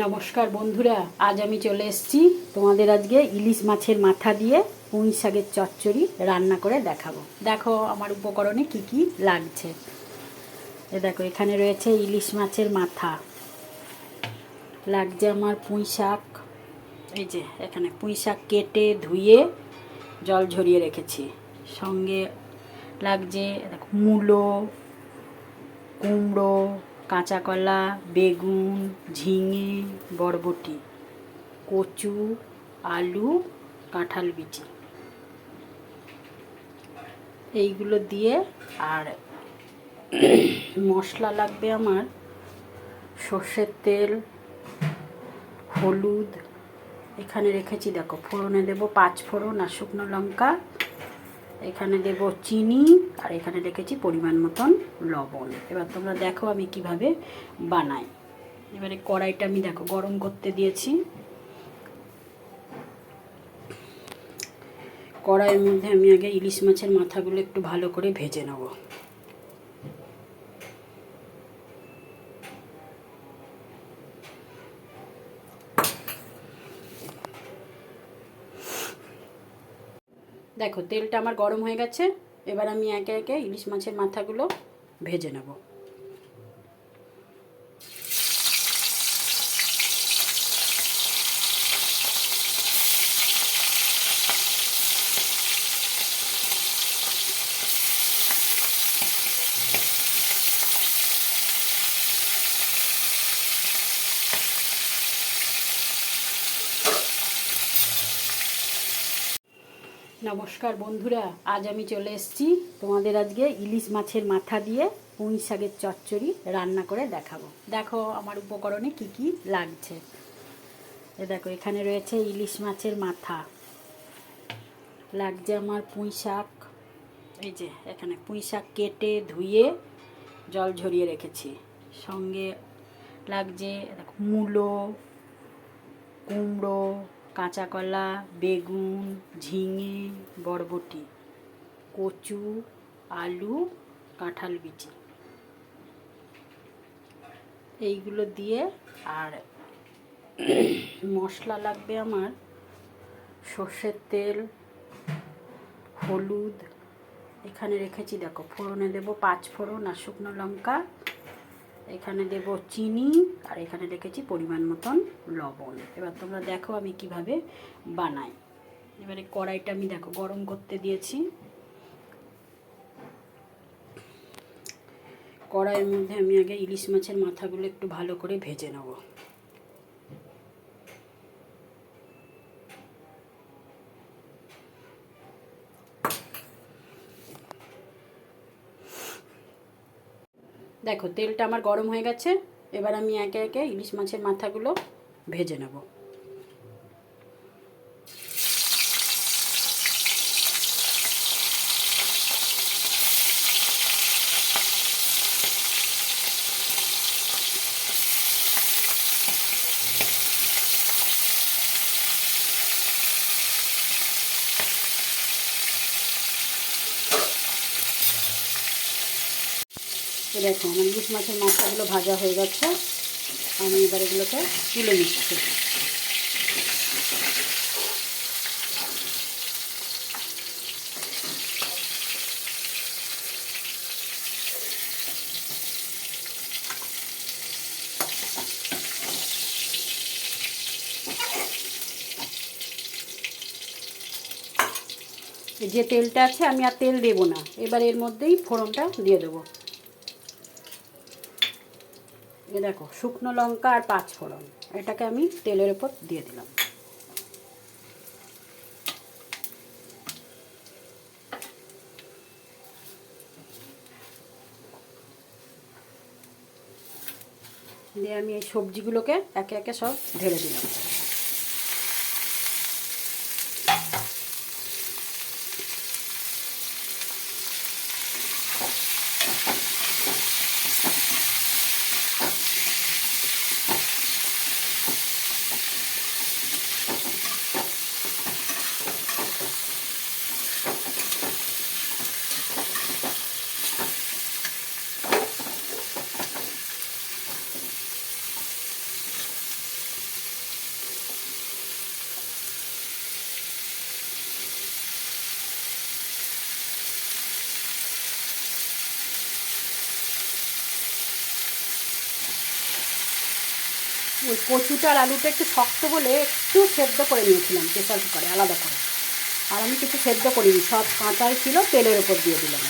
নমস্কার বন্ধুরা, আজ আমি চলে এসেছি তোমাদের আজকে ইলিশ মাছের মাথা দিয়ে পুঁই শাকের চচ্চড়ি রান্না করে দেখাবো। দেখো আমার উপকরণে কি কি লাগছে। দেখো এখানে রয়েছে ইলিশ মাছের মাথা, লাগছে আমার পুঁই শাক। এই যে এখানে পুঁই শাক কেটে ধুয়ে জল ঝরিয়ে রেখেছি। সঙ্গে লাগছে দেখো মূলো, কুমড়ো, কাঁচা কলা, বেগুন, ঝিঙে, বরবটি, কচু, আলু, কাঁঠাল বিচি, এইগুলো দিয়ে। আর মশলা লাগবে আমার সর্ষের তেল, হলুদ, এখানে রেখেছি দেখো ফোড়নে দেবো 5 ফোড়ন আর শুকনো লঙ্কা, এখানে দেব চিনি, আর এখানে রেখেছি পরিমাণ মতন লবণ। এবার তোমরা দেখো আমি কিভাবে বানাই। এবারে কড়াইটা আমি দেখো গরম করতে দিয়েছি। কড়াইয়ের মধ্যে আমি আগে ইলিশ মাছের মাথাগুলো একটু ভালো করে ভেজে নেব। দেখো তেলটা আমার গরম হয়ে গেছে। এবার আমি একে একে ইলিশ মাছের মাথাগুলো ভেজে নেব। নমস্কার বন্ধুরা, আজ আমি চলে এসেছি তোমাদের আজকে ইলিশ মাছের মাথা দিয়ে পুঁই শাকের চচ্চড়ি রান্না করে দেখাবো। দেখো আমার উপকরণে কি কি লাগছে। দেখো এখানে রয়েছে ইলিশ মাছের মাথা, লাগছে আমার পুঁই শাক। এই যে এখানে পুঁই শাক কেটে ধুয়ে জল ঝরিয়ে রেখেছি। সঙ্গে লাগছে দেখো মূলো, কুমড়ো, কাঁচা কলা, বেগুন, ঝিঙে, বরবটি, কচু, আলু, কাঁঠাল বিচি, এইগুলো দিয়ে। আর মশলা লাগবে আমার সর্ষের তেল, হলুদ, এখানে রেখেছি দেখো ফোড়নে দেবো 5 ফোড়ন আর শুকনো লঙ্কা, এখানে দেব চিনি, আর এখানে রেখেছি পরিমাণ মতন লবণ। এবার তোমরা দেখো আমি কিভাবে বানাই। এবারে কড়াইটা আমি দেখো গরম করতে দিয়েছি। কড়াইয়ের মধ্যে আমি আগে ইলিশ মাছের মাথাগুলো একটু ভালো করে ভেজে নেব। দেখো তেলটা আমার গরম হয়ে গেছে। এবার আমি একে একে ইলিশ মাছের মাথাগুলো ভেজে নেব। দেখো আমার ইলিশ মাছের মাথাগুলো ভাজা হয়ে গেছে। আমি এবার এগুলোকে তুলে নিচ্ছি। যে তেলটা আছে আমি আর তেল দেবো না, এবার এর মধ্যেই ফোড়নটা দিয়ে দেবো। এ দেখো শুকনো লঙ্কা আর 5 ফোড়ন, এটাকে আমি তেলের উপর দিয়ে দিলাম। দিয়ে আমি এই সবজিগুলোকে একে একে সব ঢেলে দিলাম। ওই কচুটা আর আলুটা একটু শক্ত বলে একটু সেদ্ধ করে নিয়েছিলাম প্রেসার কুকারে আলাদা করে। আর আমি কিছু সেদ্ধ করিনি, সব কাঁচাই ছিল, তেলের ওপর দিয়ে দিলাম।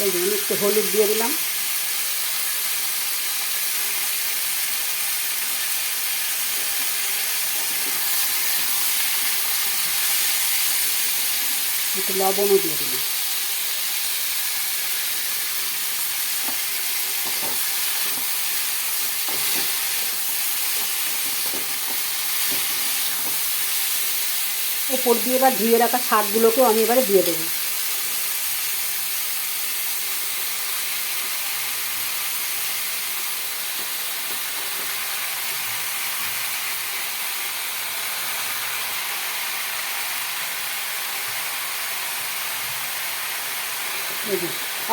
এই জন্য একটু হলুদ দিয়ে দিলাম। একটু লবণও দিয়ে দিলাম। ওপর দিয়ে এবার ধুয়ে রাখা শাকগুলোকেও আমি এবারে দিয়ে দেবো।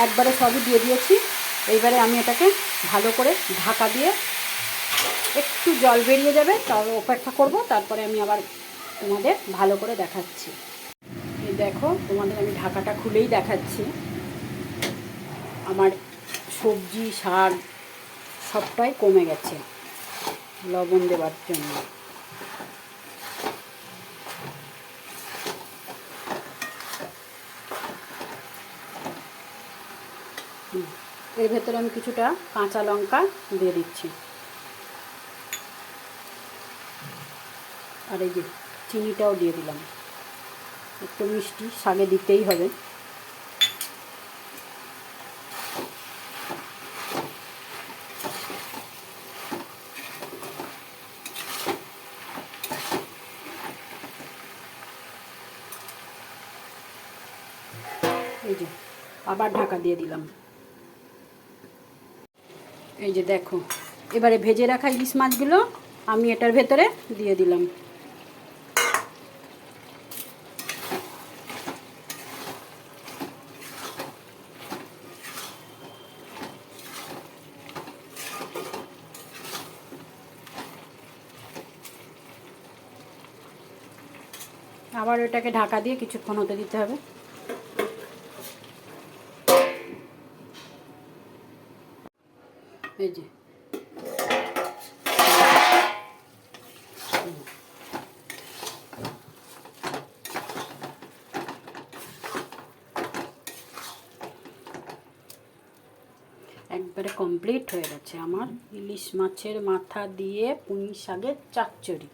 একবারে সবই দিয়ে দিয়েছি। এইবারে আমি এটাকে ভালো করে ঢাকা দিয়ে একটু জল বেরিয়ে যাবে, তার অপেক্ষা করব, তারপরে আমি আবার তোমাদের ভালো করে দেখাচ্ছি। এই দেখো, তোমাদের আমি ঢাকাটা খুলেই দেখাচ্ছি। আমার সবজি শাক সবটাই কমে গেছে লবণ দেওয়ার জন্য। এর ভেতরে আমি কিছুটা কাঁচা লঙ্কা দিয়ে দিচ্ছি। আর এই যে চিনিটাও দিয়ে দিলাম, একটু মিষ্টি শাকে দিতেই হবে। এই যে আবার ঢাকা দিয়ে দিলাম। এই যে দেখো, এবারে ভেজে রাখা ইলিশ মাছগুলো আমি এটার ভেতরে দিয়ে দিলাম। আবার ওটাকে ঢাকা দিয়ে কিছুক্ষণ হতে দিতে হবে। এই যে একবারে কমপ্লিট হয়ে গেছে আমার ইলিশ মাছের মাথা দিয়ে পুঁই শাকের চচ্চড়ি।